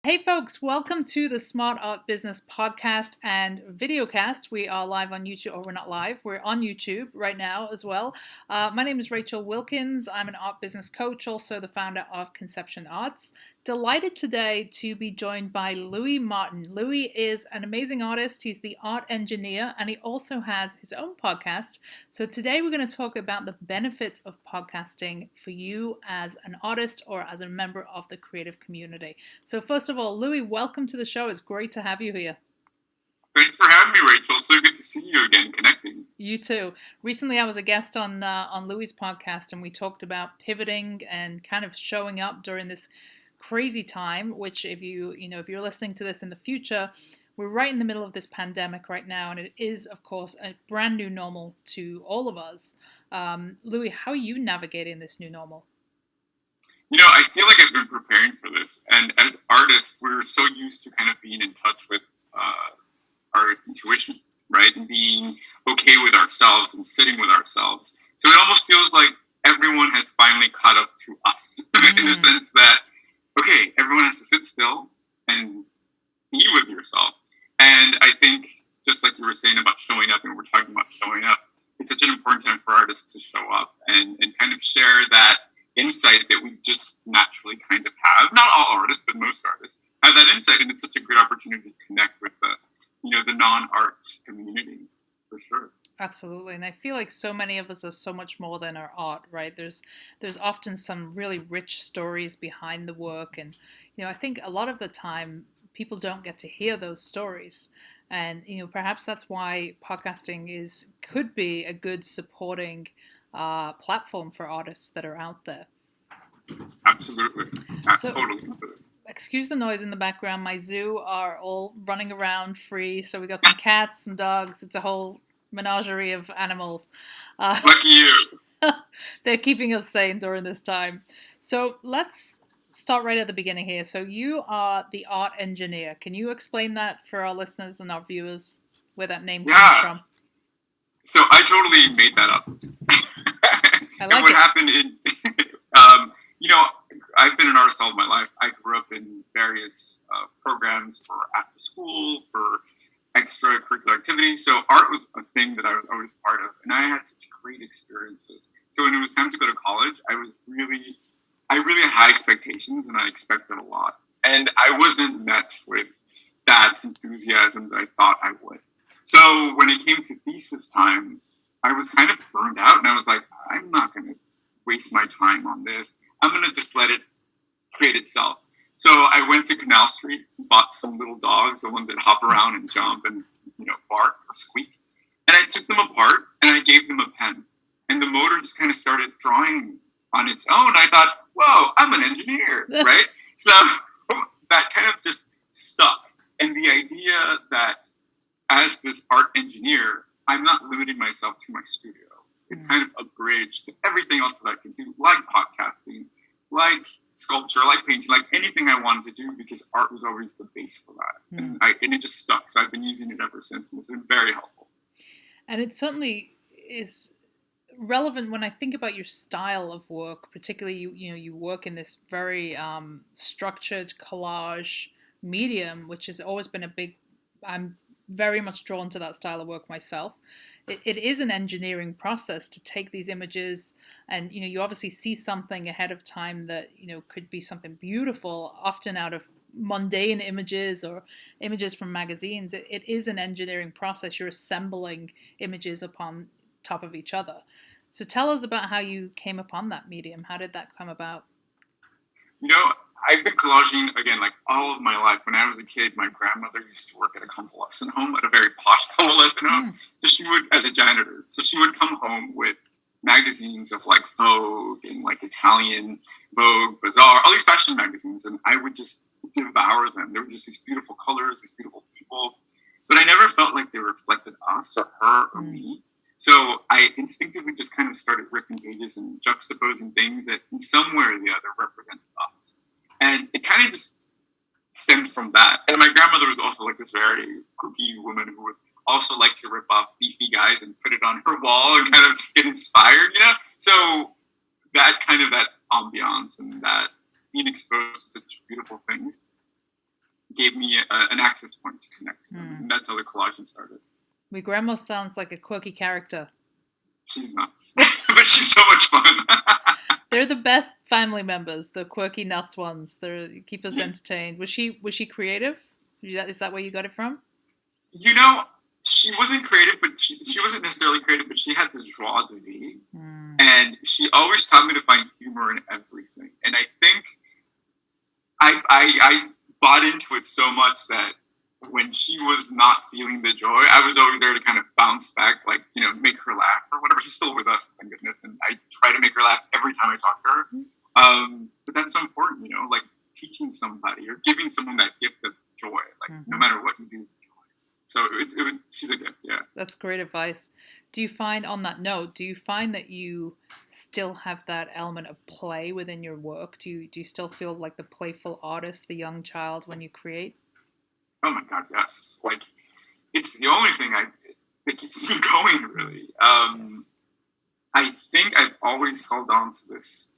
Hey folks, welcome to the Smart Art Business podcast and videocast. We are live on YouTube, or we're not live, we're on YouTube right now as well. My name is Rachel Wilkins. I'm an art business coach, also the founder of Conception Arts. Delighted today to be joined by Louis Martin. Louis is an amazing artist. He's the art engineer, and he also has his own podcast. So today we're going to talk about the benefits of podcasting for you as an artist or as a member of the creative community. So first of all, Louis, welcome to the show. It's great to have you here. Thanks for having me, Rachel. So good to see you again, connecting. You too. Recently, I was a guest on Louis' podcast, and we talked about pivoting and kind of showing up during this crazy time. Which, if you're listening to this in the future, we're right in the middle of this pandemic right now, and it is, of course, a brand new normal to all of us. Louis, how are you navigating this new normal? I feel like I've been preparing for this. And as artists, we're so used to kind of being in touch with our intuition, right? And being okay with ourselves and sitting with ourselves. So it almost feels like everyone has finally caught up to us in the sense that, okay, everyone has to sit still and be with yourself. And I think, just like you were saying about showing up, and we're talking about showing up, it's such an important time for artists to show up and kind of share that insight that we just naturally kind of have. Not all artists, but most artists have that insight, and it's such a great opportunity to connect with the non-art community, for sure. Absolutely, and I feel like so many of us are so much more than our art, right? There's often some really rich stories behind the work, and I think a lot of the time people don't get to hear those stories, and perhaps that's why podcasting could be a good supporting platform for artists that are out there. Absolutely, totally. Excuse the noise in the background. My zoo are all running around free, so we got some cats, some dogs. It's a whole menagerie of animals. Lucky you. They're keeping us sane during this time. So let's start right at the beginning here. So you are the art engineer. Can you explain that for our listeners and our viewers, where that name comes from? So I totally made that up. I like what it. Happened in, I've been an artist all of my life. I grew up in various programs for after school, for extracurricular activities. So art was a thing that I was always part of, and I had such great experiences. So when it was time to go to college, I really had high expectations, and I expected a lot. And I wasn't met with that enthusiasm that I thought I would. So when it came to thesis time, I was kind of burned out, and I was like, I'm not going to waste my time on this. I'm going to just let it create itself. So I went to Canal Street, bought some little dogs, the ones that hop around and jump and, bark or squeak. And I took them apart and I gave them a pen. And the motor just kind of started drawing on its own. I thought, whoa, I'm an engineer, right? So that kind of just stuck. And the idea that as this art engineer, I'm not limiting myself to my studio. It's kind of a bridge to everything else that I can do, like podcasting, like sculpture, like painting, like anything I wanted to do, because art was always the base for that. And it just stuck. So I've been using it ever since, and it's been very helpful. And it certainly is relevant when I think about your style of work, particularly you work in this very structured collage medium, which has always been I'm very much drawn to that style of work myself. It is an engineering process to take these images, and you obviously see something ahead of time that could be something beautiful, often out of mundane images or images from magazines. It is an engineering process. You're assembling images upon top of each other. So tell us about how you came upon that medium. How did that come about? I've been collaging, again, like all of my life. When I was a kid, my grandmother used to work at a convalescent home, at a very posh convalescent home. So she would, as a janitor, so she would come home with magazines of like Vogue and like Italian Vogue, Bazaar, all these fashion magazines. And I would just devour them. There were just these beautiful colors, these beautiful people. But I never felt like they reflected us or her or me. So I instinctively just kind of started ripping pages and juxtaposing things that in some way or the other represented us. And it kind of just stemmed from that. And my grandmother was also like this very kooky woman who would also like to rip off beefy guys and put it on her wall and kind of get inspired, So that kind of that ambiance and that being exposed to such beautiful things gave me an access point to connect to them. And that's how the collaging started. My grandma sounds like a quirky character. She's nuts, but she's so much fun. They're the best family members, the quirky nuts ones. They keep us entertained. Was she creative? Is that where you got it from? You know, she wasn't creative, but she wasn't necessarily creative, but she had this joie de vivre. And she always taught me to find humor in everything. And I think I bought into it so much that when she was not feeling the joy, I was always there to kind of bounce back, like, you know, make her laugh or whatever. She's still with us, thank goodness. And I try to make her laugh every time I talk to her. But that's so important, you know, like teaching somebody or giving someone that gift of joy, like no matter what you do. So she's a gift, yeah. That's great advice. Do you find, on that note, that you still have that element of play within your work? Do you still feel like the playful artist, the young child when you create? Oh my God, yes. Like, it's the only thing that keeps me going, really. I think I've always held on to this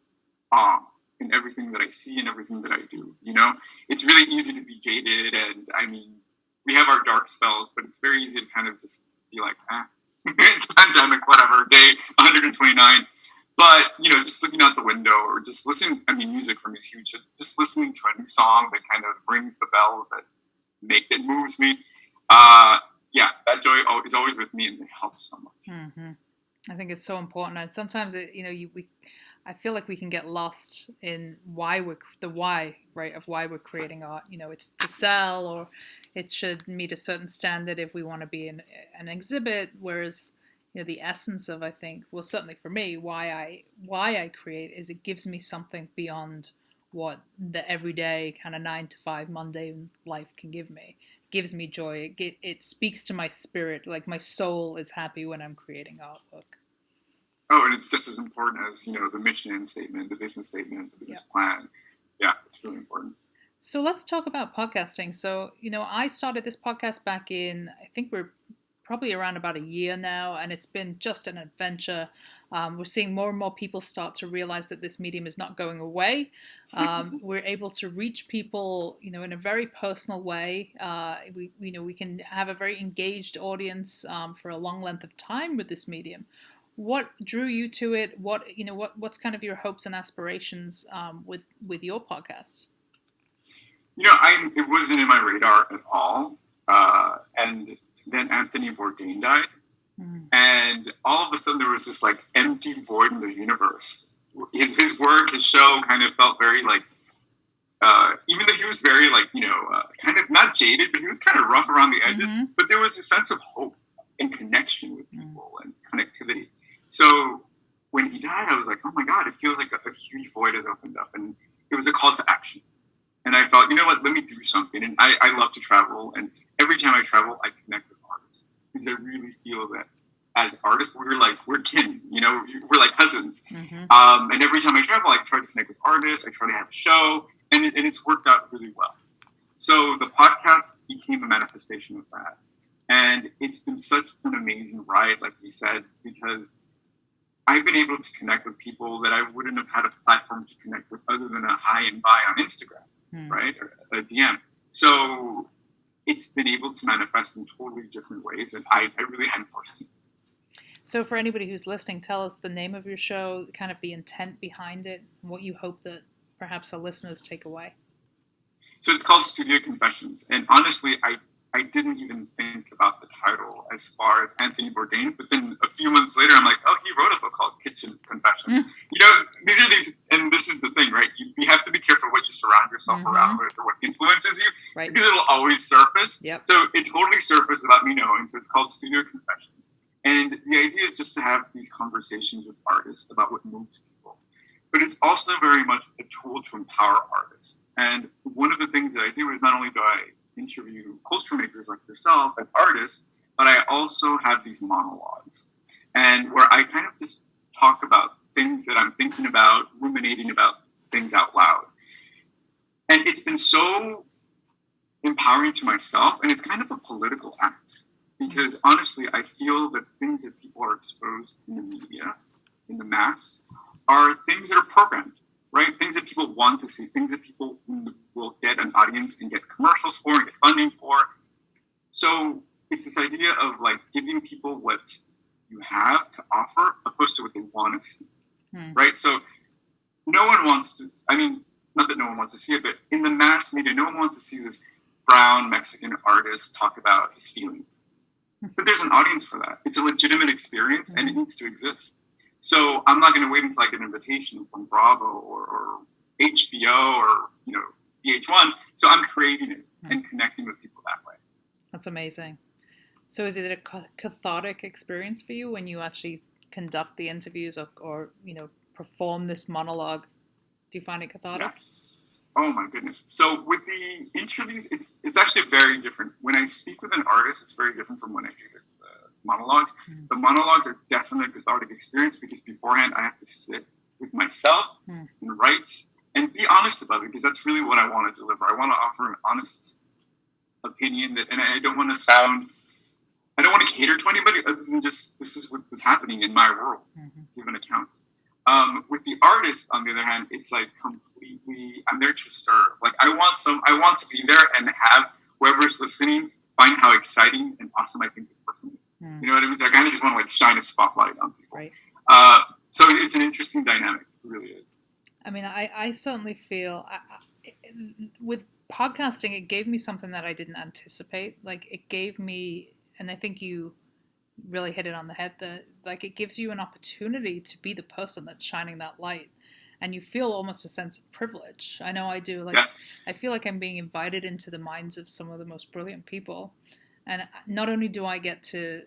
awe in everything that I see and everything that I do, you know? It's really easy to be jaded, and I mean, we have our dark spells, but it's very easy to kind of just be like, it's pandemic, whatever, day 129. But, you know, just looking out the window or just listening, I mean, music for me is huge. Just listening to a new song that kind of rings the bells that moves me. Yeah, that joy is always with me, and it helps so much. I think it's so important. And sometimes, I feel like we can get lost in why we're creating art. You know, it's to sell, or it should meet a certain standard if we want to be in an exhibit. Whereas, you know, the essence of, I think, well, certainly for me, why I create is it gives me something beyond what the everyday kind of 9 to 5 mundane life can give me. It gives me joy. It speaks to my spirit. Like my soul is happy when I'm creating artwork. Oh, and it's just as important as, you know, the mission statement, the business statement, the business plan. Yeah, it's really important. So let's talk about podcasting. So, you know, I started this podcast back in, I think we're probably around about a year now, and it's been just an adventure. We're seeing more and more people start to realize that this medium is not going away. We're able to reach people, you know, in a very personal way. We can have a very engaged audience for a long length of time with this medium. What drew you to it? What's kind of your hopes and aspirations with your podcast? You know, it wasn't in my radar at all. And then Anthony Bourdain died. And all of a sudden there was this like empty void in the universe. His work, his show kind of felt very like, even though he was very like, you know, kind of not jaded, but he was kind of rough around the edges, but there was a sense of hope and connection with people and connectivity. So when he died, I was like, oh my God, it feels like a huge void has opened up, and it was a call to action. And I thought, you know what, let me do something. And I love to travel, and every time I travel, I connect with artists, because I really feel that as artists, we're kin, you know, we're like cousins. And every time I travel, I try to connect with artists, I try to have a show, and it's worked out really well. So the podcast became a manifestation of that. And it's been such an amazing ride, like you said, because I've been able to connect with people that I wouldn't have had a platform to connect with other than a hi and bye on Instagram, right? Or a DM. So it's been able to manifest in totally different ways that I really hadn't foreseen. So for anybody who's listening, tell us the name of your show, kind of the intent behind it, and what you hope that perhaps the listeners take away. So it's called Studio Confessions. And honestly, I didn't even think about the title as far as Anthony Bourdain, but then a few months later, I'm like, oh, he wrote a book called Kitchen Confessions. You know, these are things, and this is the thing, right? You have to be careful what you surround yourself around with or what influences you, right? Because it'll always surface. So it totally surfaced without me knowing. So it's called Studio Confessions. And the idea is just to have these conversations with artists about what moves people. But it's also very much a tool to empower artists. And one of the things that I do is not only do I interview culture makers like yourself and artists, but I also have these monologues, and where I kind of just talk about things that I'm thinking about, ruminating about things out loud. And it's been so empowering to myself, and it's kind of a political act, because honestly, I feel that things that people are exposed in the media, in the mass, are things that are programmed, right? Things that people want to see, things that people will get an audience and get commercials for and get funding for. So it's this idea of like giving people what you have to offer opposed to what they want to see, right? So no one wants to, I mean, not that no one wants to see it, but in the mass media, no one wants to see this brown Mexican artist talk about his feelings. But there's an audience for that. It's a legitimate experience and it needs to exist. So I'm not going to wait until I get an invitation from Bravo or HBO or, VH1. So I'm creating it and connecting with people that way. That's amazing. So is it a cathartic experience for you when you actually conduct the interviews or perform this monologue? Do you find it cathartic? Yes. Oh my goodness. So with the interviews, it's actually very different. When I speak with an artist, it's very different from when I do the monologues. The monologues are definitely a cathartic experience because beforehand I have to sit with myself and write and be honest about it because that's really what I want to deliver. I want to offer an honest opinion and I don't want to cater to anybody other than just this is what's happening in my world, give an account. With the artist, on the other hand, it's like completely, I'm there to serve. Like I want to be there and have whoever's listening find how exciting and awesome I think this person is. You know what I mean? So I kind of just want to like shine a spotlight on people. Right. So it's an interesting dynamic. It really is. I mean, I certainly feel with podcasting, it gave me something that I didn't anticipate. Like it gave me, and I think you really hit it on the head, that like it gives you an opportunity to be the person that's shining that light. And you feel almost a sense of privilege. I know I do. Like yes. I feel like I'm being invited into the minds of some of the most brilliant people. And not only do I get to,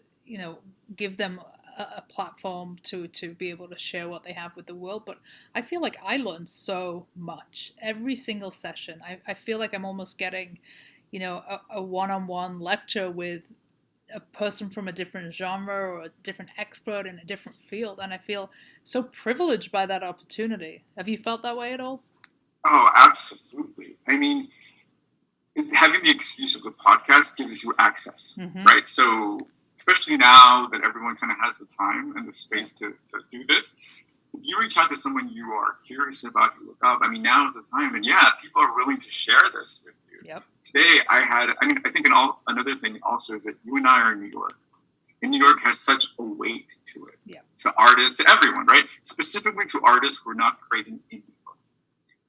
give them a platform to be able to share what they have with the world, but I feel like I learn so much every single session. I feel like I'm almost getting, a one-on-one lecture with a person from a different genre or a different expert in a different field. And I feel so privileged by that opportunity. Have you felt that way at all? Oh, absolutely. I mean, having the excuse of the podcast gives you access, right? So especially now that everyone kind of has the time and the space to do this, if you reach out to someone you are curious about, you look up, I mean, now is the time. And yeah, people are willing to share this with you. Yep. Today, I think another thing also is that you and I are in New York. And New York has such a weight to it, to artists, to everyone, right? Specifically to artists who are not creating in New York.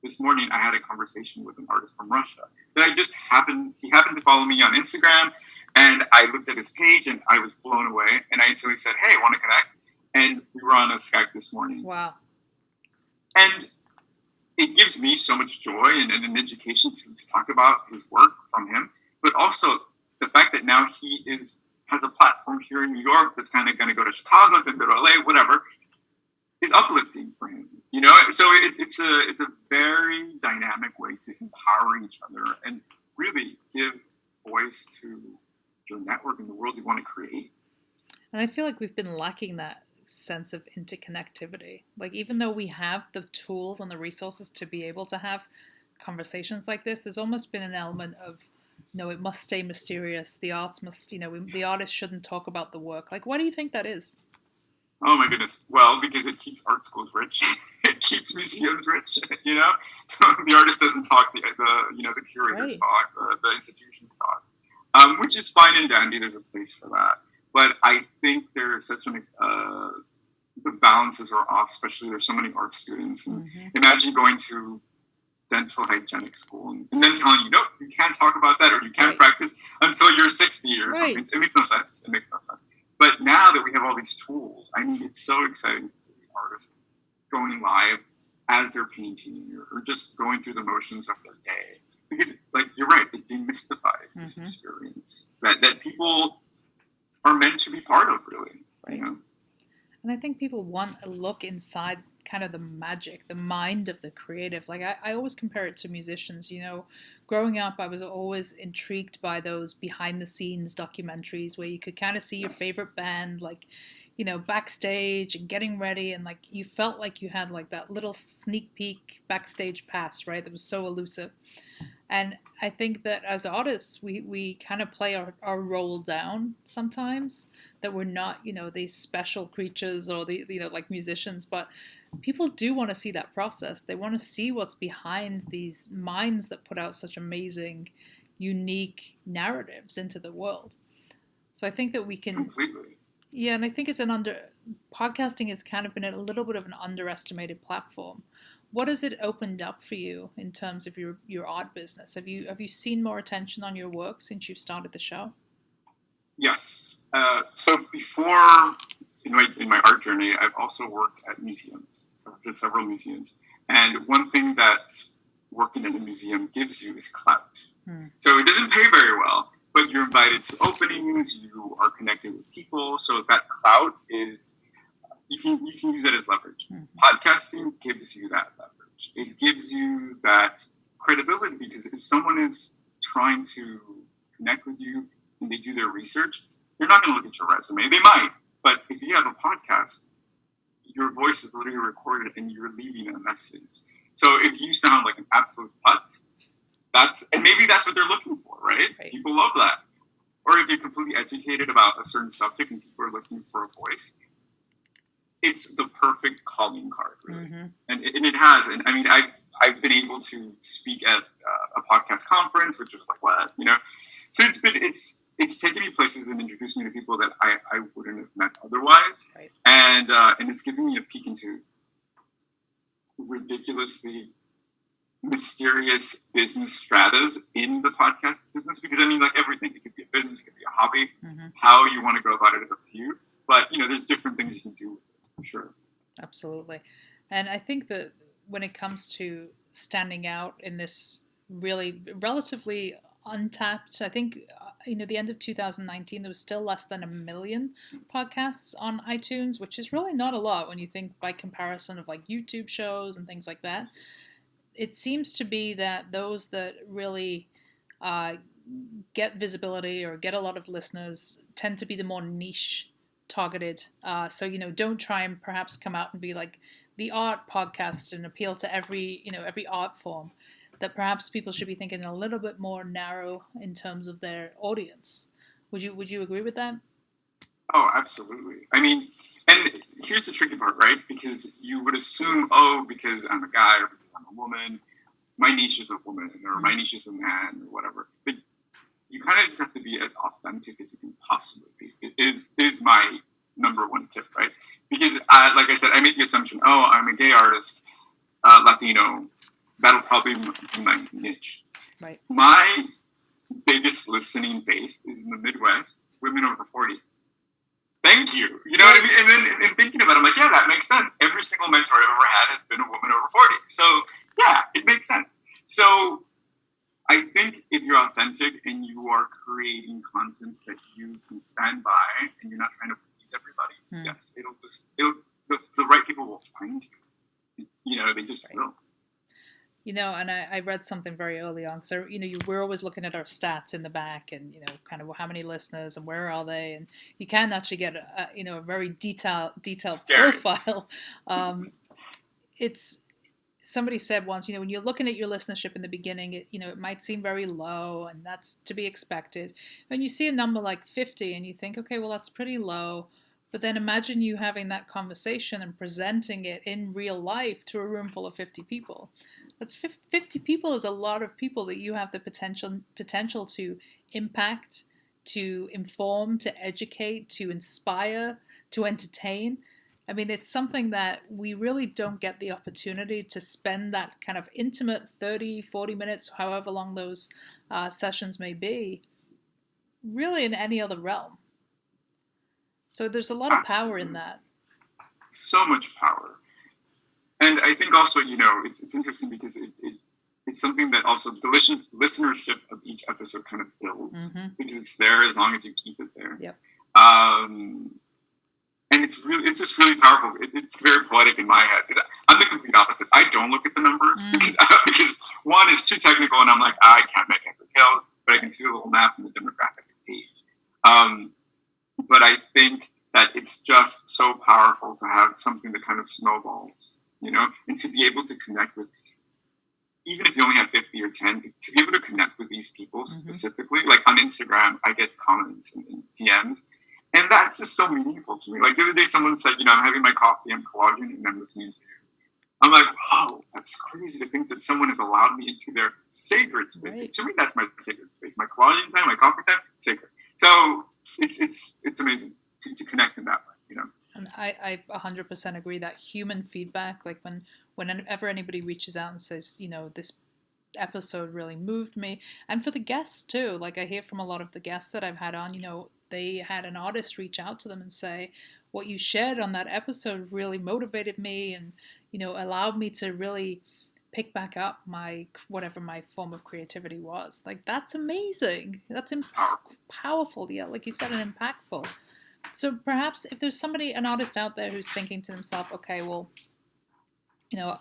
This morning, I had a conversation with an artist from Russia that he happened to follow me on Instagram, and I looked at his page, and I was blown away, and I instantly said, hey, want to connect? And we were on a Skype this morning. Wow. And it gives me so much joy and an education to talk about his work from him, but also the fact that now he has a platform here in New York that's kind of going to go to Chicago, to go to LA, whatever, is uplifting for him. So it's a very dynamic way to empower each other and really give voice to your network in the world you want to create. And I feel like we've been lacking that sense of interconnectivity. Like even though we have the tools and the resources to be able to have conversations like this, there's almost been an element of, it must stay mysterious. The arts must, the artist shouldn't talk about the work. Like, why do you think that is? Oh my goodness. Well, because it keeps art schools rich. It keeps museums rich. The artist doesn't talk, the curators talk, the institutions talk, which is fine and dandy. There's a place for that. But I think there's such the balances are off, especially there's so many art students. And imagine going to dental hygienic school and then telling you, nope, you can't talk about that or you can't practice until you're 60 or something. It makes no sense. But now that we have all these tools, I mean, it's so exciting to see artists going live as they're painting or just going through the motions of their day. Because, like, you're right, it demystifies this experience that people are meant to be part of, really. Right. And I think people want a look inside kind of the magic, the mind of the creative. Like I always compare it to musicians. Growing up, I was always intrigued by those behind the scenes documentaries where you could kind of see your favorite band, like, backstage and getting ready. And like, you felt like you had like that little sneak peek backstage pass, right? That was so elusive. And I think that as artists, we kind of play our role down sometimes, that we're not, these special creatures or like musicians, but people do want to see that process. They want to see what's behind these minds that put out such amazing, unique narratives into the world. So I think that we can, Completely. yeah, and I think podcasting has kind of been a little bit of an underestimated platform. What has it opened up for you in terms of your art business? Have you seen more attention on your work since you've started the show? Yes. So before in my art journey, I've also worked at museums, at several museums, and one thing that working in a museum gives you is clout. So it doesn't pay very well, but you're invited to openings, you are connected with people, so that clout is you can use that as leverage. Podcasting gives you that leverage. It gives you that credibility because if someone is trying to connect with you and they do their research, they're not going to look at your resume. They might, but if you have a podcast, your voice is literally recorded and you're leaving a message. So if you sound like an absolute putz, and maybe that's what they're looking for, right? People love that. Or if you're completely educated about a certain subject and people are looking for a voice, it's the perfect calling card, really. And it has. And I mean, I've been able to speak at a podcast conference, which is like what, So it's taken me places and introduced me to people that I wouldn't have met otherwise. Right. And it's giving me a peek into ridiculously mysterious business stratas in the podcast business, because I mean, like everything, it could be a business, it could be a hobby. How you want to go about it is up to you, but there's different things you can do with it, for sure. Absolutely. And I think that when it comes to standing out in this really relatively untapped, I think the end of 2019 there was still less than 1 million podcasts on iTunes, which is really not a lot when you think by comparison of like YouTube shows and things like that. It seems to be that those that really get visibility or get a lot of listeners tend to be the more niche targeted. So don't try and perhaps come out and be like the art podcast and appeal to every art form. That perhaps people should be thinking a little bit more narrow in terms of their audience. Would you agree with that? Oh, absolutely. I mean, and here's the tricky part, right? Because you would assume, because I'm a guy or because I'm a woman, my niche is a woman or my niche is a man or whatever. But you kind of just have to be as authentic as you can possibly be. It is my number one tip, right? Because like I said, I made the assumption, I'm a gay artist, Latino, that'll probably be my niche. Right. My biggest listening base is in the Midwest, women over 40. Thank you. You know what I mean? And then in thinking about it, I'm like, yeah, that makes sense. Every single mentor I've ever had has been a woman over 40. So, yeah, it makes sense. So, I think if you're authentic and you are creating content that you can stand by and you're not trying to please everybody, yes, the right people will find you. They just will. And I read something very early on because we're always looking at our stats in the back and kind of how many listeners and where are they, and you can actually get a very detailed profile. It's somebody said once, when you're looking at your listenership in the beginning, it might seem very low, and that's to be expected. When you see a number like 50 and you think, okay, well that's pretty low. But then imagine you having that conversation and presenting it in real life to a room full of 50 people. That's 50 people is a lot of people that you have the potential to impact, to inform, to educate, to inspire, to entertain. I mean, it's something that we really don't get the opportunity to spend that kind of intimate 30, 40 minutes, however long those sessions may be, really in any other realm. So there's a lot of power in that. So much power. And I think also, it's interesting because it's something that also the listenership of each episode kind of builds because it's there as long as you keep it there. Yep. And it's just really powerful. It's very poetic in my head because I'm the complete opposite. I don't look at the numbers because one is too technical and I'm like, I can't make heads or tails, but I can see the little map and the demographic page. But I think that it's just so powerful to have something that kind of snowballs. And to be able to connect with, even if you only have 50 or 10, to be able to connect with these people specifically, like on Instagram, I get comments and DMs, and that's just so meaningful to me. Like the other day, someone said, I'm having my coffee, I'm collagen, and I'm listening to I'm like, wow, that's crazy to think that someone has allowed me into their sacred space. Right. To me, that's my sacred space. My collaging time, my coffee time, sacred. So it's amazing to connect in that way, you know. And I 100% agree that human feedback, like whenever anybody reaches out and says, this episode really moved me, and for the guests too, like I hear from a lot of the guests that I've had on, they had an artist reach out to them and say, what you shared on that episode really motivated me and, allowed me to really pick back up whatever my form of creativity was. Like, that's amazing. That's Powerful. powerful. Yeah, like you said, and impactful. So perhaps if there's an artist out there who's thinking to themselves, okay, well,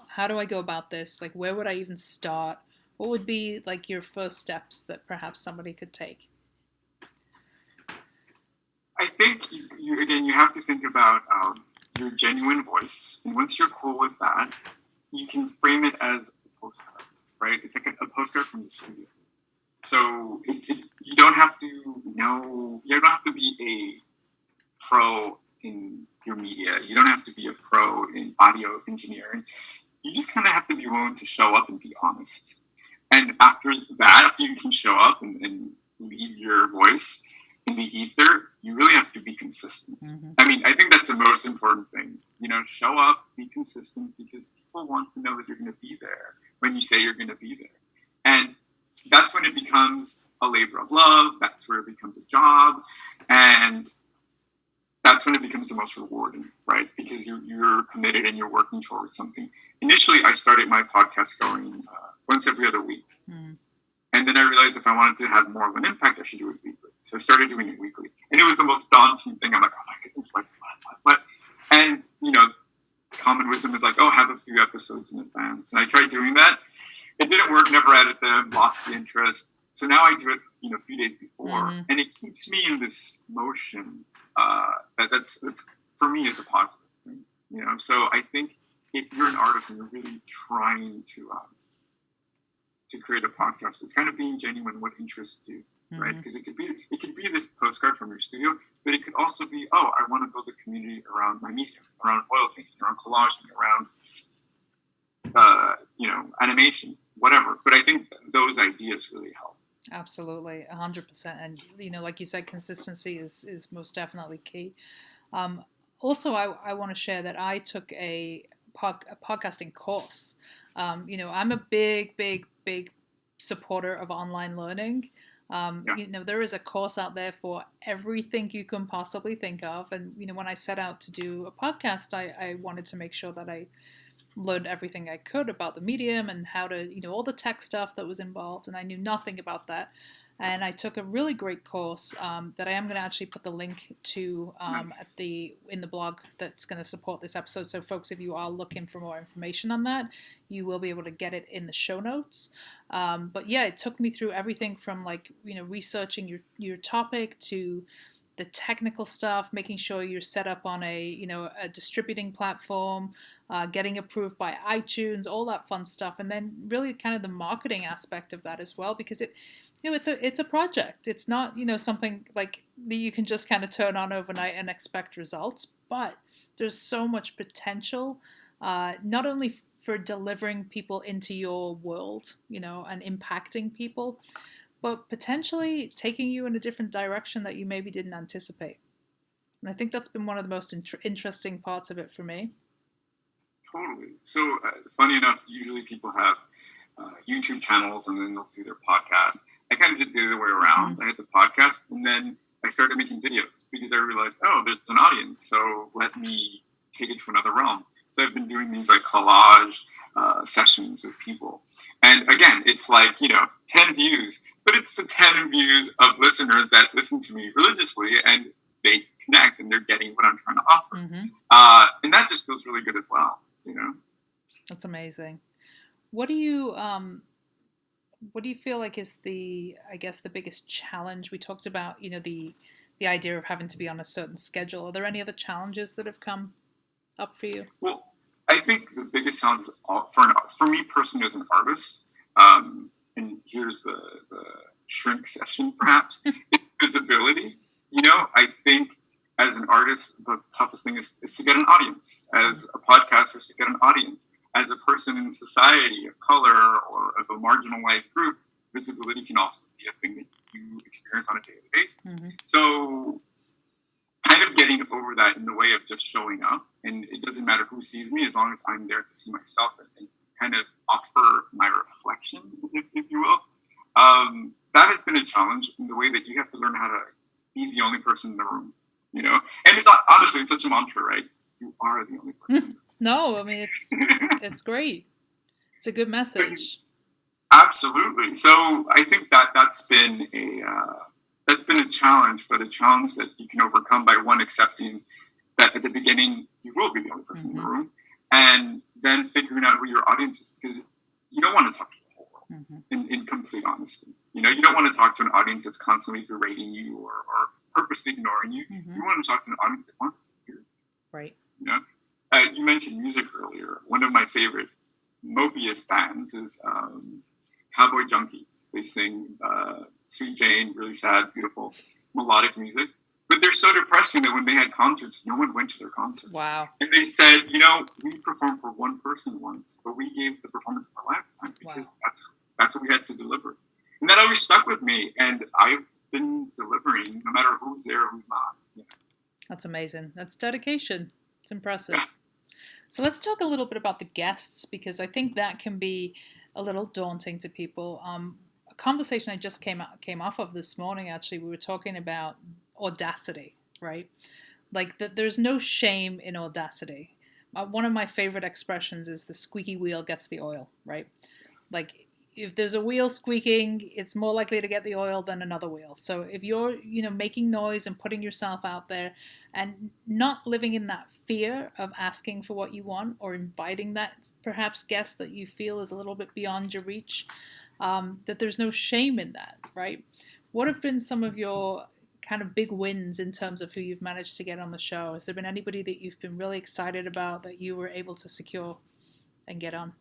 how do I go about this? Like, where would I even start? What would be like your first steps that perhaps somebody could take? I think you have to think about your genuine voice, and once you're cool with that, you can frame it as a postcard, right? It's like a postcard from the studio. So you don't have to know, you don't have to be a pro in your media. You don't have to be a pro in audio engineering. You just kind of have to be willing to show up and be honest. And after that, after you can show up and leave your voice in the ether, you really have to be consistent. Mm-hmm. I mean, I think that's the most important thing. Show up, be consistent, because people want to know that you're going to be there when you say you're going to be there. And that's when it becomes a labor of love. That's where it becomes a job. And that's when it becomes the most rewarding, right? Because you're committed and you're working towards something. Initially, I started my podcast going once every other week. Mm. And then I realized if I wanted to have more of an impact, I should do it weekly. So I started doing it weekly. And it was the most daunting thing. I'm like, oh my goodness, like, what? And, common wisdom is like, oh, have a few episodes in advance. And I tried doing that. It didn't work, never added them, lost the interest. So now I do it, a few days before. Mm-hmm. And it keeps me in this motion that's for me is a positive thing, So I think if you're an artist and you're really trying to create a podcast, it's kind of being genuine. What interests you, Mm-hmm. right? Because it could be this postcard from your studio, but it could also be, oh, I want to build a community around my medium, around oil painting, around collaging, around animation, whatever. But I think those ideas really help. Absolutely, 100%. And like you said, consistency is most definitely key. Also, I want to share that I took a podcasting course. I'm a big supporter of online learning. There is a course out there for everything you can possibly think of. And when I set out to do a podcast, I wanted to make sure that I learned everything I could about the medium and how to, all the tech stuff that was involved, and I knew nothing about that. And I took a really great course that I am going to actually put the link to in the blog that's going to support this episode. So folks, if you are looking for more information on that, you will be able to get it in the show notes. But yeah, it took me through everything from researching your topic to the technical stuff, making sure you're set up on a distributing platform, getting approved by iTunes, all that fun stuff, and then really kind of the marketing aspect of that as well, because it's a project. It's not something like that you can just kind of turn on overnight and expect results, but there's so much potential, not only for delivering people into your world, and impacting people, but potentially taking you in a different direction that you maybe didn't anticipate. And I think that's been one of the most interesting parts of it for me. Totally. So funny enough, usually people have YouTube channels and then they'll do their podcast. I kind of did the other way around. Mm-hmm. I had the podcast and then I started making videos because I realized, oh, there's an audience. So let me take it to another realm. So I've been doing these collage sessions with people. And again, it's 10 views, but it's the 10 views of listeners that listen to me religiously and they connect and they're getting what I'm trying to offer. Mm-hmm. And that just feels really good as well, That's amazing. What do you feel like is the biggest challenge? We talked about, the idea of having to be on a certain schedule. Are there any other challenges that have come up for you? Well, I think the biggest challenge is for me personally as an artist, and here's the shrink session perhaps, is visibility. I think as an artist, the toughest thing is to get an audience. As a podcaster, is to get an audience. as a person in society of color or of a marginalized group, visibility can also be a thing that you experience on a daily basis. Mm-hmm. So kind of getting over that in the way of just showing up, and it doesn't matter who sees me as long as I'm there to see myself and kind of offer my reflection, if you will. That has been a challenge in the way that you have to learn how to be the only person in the room, you know? And it's not, honestly, it's such a mantra, right? You are the only person. No, I mean, it's great. It's a good message. Absolutely. So I think that's been a challenge, but a challenge that you can overcome by one, accepting that at the beginning you will be the only person in the room, and then figuring out who your audience is, because you don't want to talk to the whole world in complete honesty. You know, you don't want to talk to an audience that's constantly berating you or purposely ignoring you. You want to talk to an audience that wants to hear. Right. You know, you mentioned music earlier. One of my favorite Mobius bands is Cowboy Junkies. They sing Sweet Jane, really sad, beautiful, melodic music. But they're so depressing that when they had concerts, no one went to their concert. Wow. And they said, you know, we performed for one person once, but we gave the performance of our lifetime because that's what we had to deliver. And that always stuck with me. And I've been delivering no matter who's there or who's not. Yeah. That's amazing. That's dedication. It's impressive. Yeah. So let's talk a little bit about the guests, because I think that can be a little daunting to people. A conversation I just came off of this morning, actually, we were talking about audacity, right? Like that there's no shame in audacity. One of my favorite expressions is the squeaky wheel gets the oil, right? Like if there's a wheel squeaking, it's more likely to get the oil than another wheel. So if you're, making noise and putting yourself out there and not living in that fear of asking for what you want or inviting that perhaps guest that you feel is a little bit beyond your reach, that there's no shame in that, right? What have been some of your kind of big wins in terms of who you've managed to get on the show? Has there been anybody that you've been really excited about that you were able to secure and get on?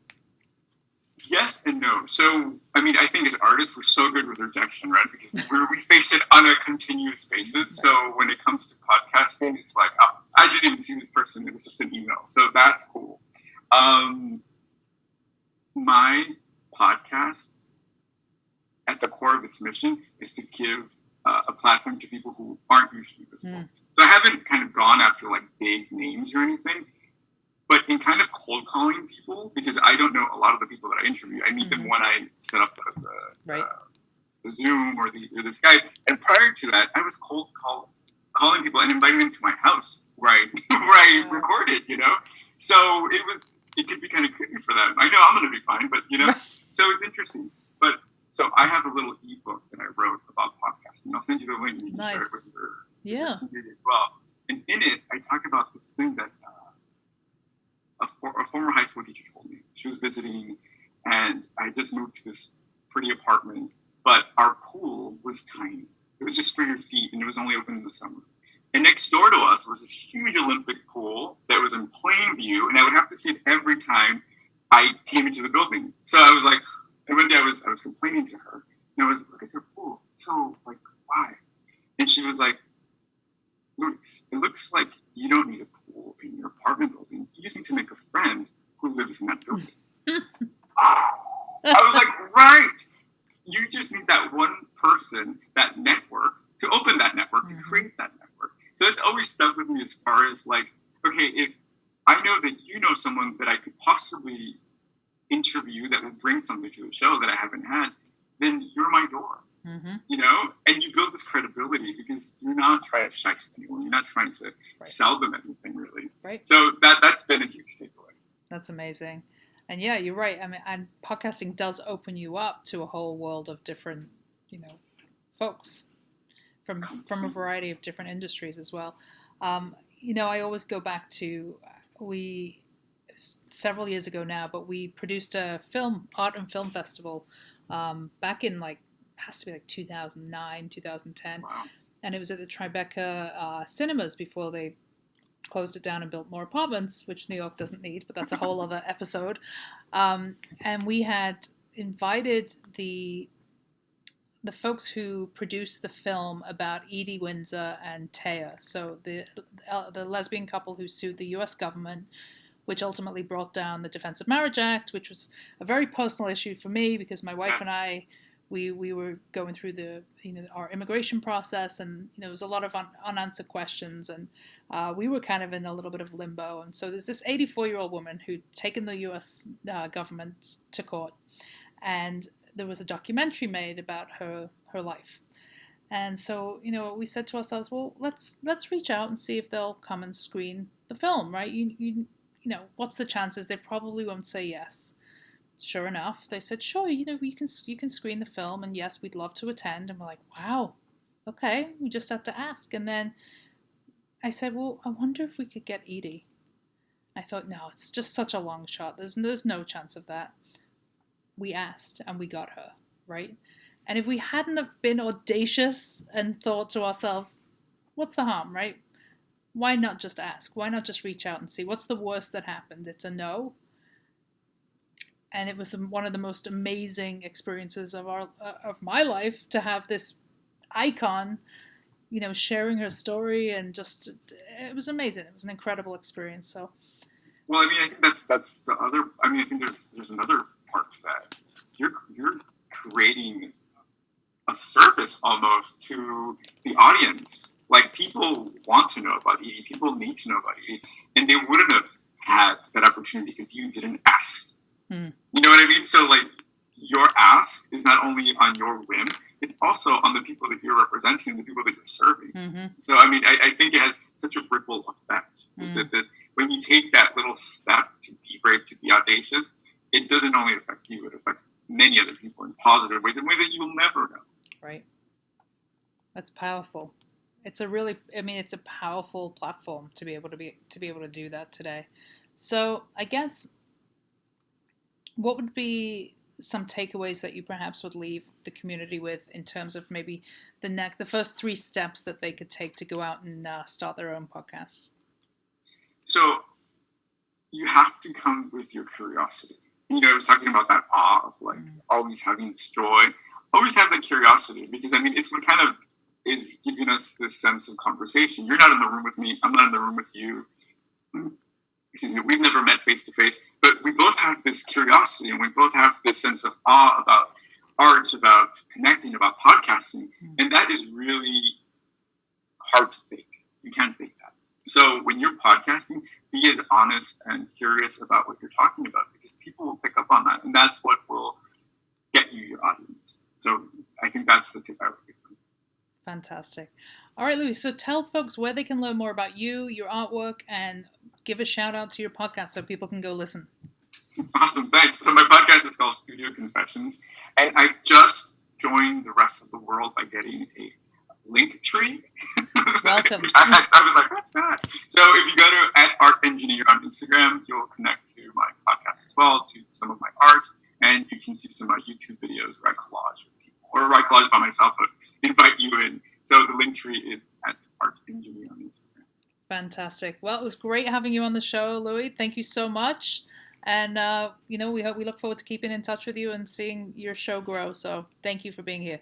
Yes and no. So, I mean, I think as artists, we're so good with rejection, right? Because we face it on a continuous basis. Right. So when it comes to podcasting, it's like, oh, I didn't even see this person. It was just an email. So that's cool. My podcast, at the core of its mission, is to give a platform to people who aren't usually visible. So I haven't kind of gone after like big names or anything. But in kind of cold calling people, because I don't know a lot of the people that I interview, I meet them when I set up the Zoom or the Skype. And prior to that, I was cold calling people and inviting them to my house where I recorded, So it could be kind of creepy for them. I know I'm going to be fine, but so it's interesting. But so I have a little ebook that I wrote about podcasting. I'll send you the link and you can share it with your community as well. And in it, I talk about this thing that a former high school teacher told me. She was visiting, and I just moved to this pretty apartment, but our pool was tiny. It was just for your feet, and it was only open in the summer. And next door to us was this huge Olympic pool that was in plain view, and I would have to see it every time I came into the building. So I was like, and one day I was complaining to her, and I was, look at your pool. So, like, why? And she was like, Luis, it looks like you don't need a pool in your apartment building. You just need to make a friend who lives in that building. I was like, right. You just need that one person, that network, to open that network, to create that network. So it's always stuck with me as far as like, okay, if I know that you know someone that I could possibly interview that will bring something to the show that I haven't had, then you're my door. And you build this credibility because you're not trying to shice anyone. You're not trying to sell them anything, really. Right. So that's been a huge takeaway. That's amazing. And yeah, you're right. I mean, and podcasting does open you up to a whole world of different, folks from a variety of different industries as well. I always go back to several years ago now, but we produced a art and film festival back in has to be 2009, 2010. Wow. And it was at the Tribeca Cinemas before they closed it down and built more apartments, which New York doesn't need, but that's a whole other episode. And we had invited the folks who produced the film about Edie Windsor and Taya. So the lesbian couple who sued the U.S. government which ultimately brought down the Defense of Marriage Act, which was a very personal issue for me because my wife and I, we were going through the our immigration process, and there was a lot of unanswered questions, and we were kind of in a little bit of limbo. And so there's this 84-year-old woman who'd taken the U.S. Government to court, and there was a documentary made about her life. And so, we said to ourselves, well, let's reach out and see if they'll come and screen the film, right? What's the chances? They probably won't say yes. Sure enough, they said, sure, you can screen the film, and yes, we'd love to attend. And we're like, wow, okay, we just have to ask. And then I said, well, I wonder if we could get Edie. I thought, no, it's just such a long shot. There's no chance of that. We asked, and we got her, right? And if we hadn't have been audacious and thought to ourselves, what's the harm, right? Why not just ask? Why not just reach out and see? What's the worst that happened? It's a no. And it was one of the most amazing experiences of my life to have this icon, sharing her story, and just it was amazing. It was an incredible experience. So, well, I think that's the other. I think there's another part to that. You're creating a service almost to the audience. Like, people want to know about Edie. People need to know about Edie, and they wouldn't have had that opportunity if you didn't ask. You know what I mean? So, like, your ask is not only on your whim, it's also on the people that you're representing, the people that you're serving. Mm-hmm. So, I think it has such a ripple effect that when you take that little step to be brave, to be audacious, it doesn't only affect you, it affects many other people in positive ways, in ways that you'll never know. Right. That's powerful. It's it's a powerful platform to be able to do that today. So I guess, what would be some takeaways that you perhaps would leave the community with in terms of maybe the first 3 steps that they could take to go out and start their own podcast? So you have to come with your curiosity. I was talking about that awe of always having this joy. Always have that curiosity, because it's what kind of is giving us this sense of conversation. You're not in the room with me. I'm not in the room with you. Excuse me, we've never met face to face, but we both have this curiosity, and we both have this sense of awe about art, about connecting, about podcasting. And that is really hard to fake. You can't fake that. So when you're podcasting, be as honest and curious about what you're talking about, because people will pick up on that, and that's what will get you your audience. So I think that's the tip I would give them. Fantastic. All right, Louis, so tell folks where they can learn more about you, your artwork, and give a shout out to your podcast so people can go listen. Awesome, thanks. So my podcast is called Studio Confessions, and I just joined the rest of the world by getting a link tree. Welcome. I was like, what's that? So if you go to @ArtEngineer on Instagram, you'll connect to my podcast as well, to some of my art, and you can see some of my YouTube videos where I collage with people, or I collage by myself, but invite you in. So the link tree is @ArtEngineer on Instagram. Fantastic. Well, it was great having you on the show, Louis. Thank you so much. And, we look forward to keeping in touch with you and seeing your show grow. So thank you for being here.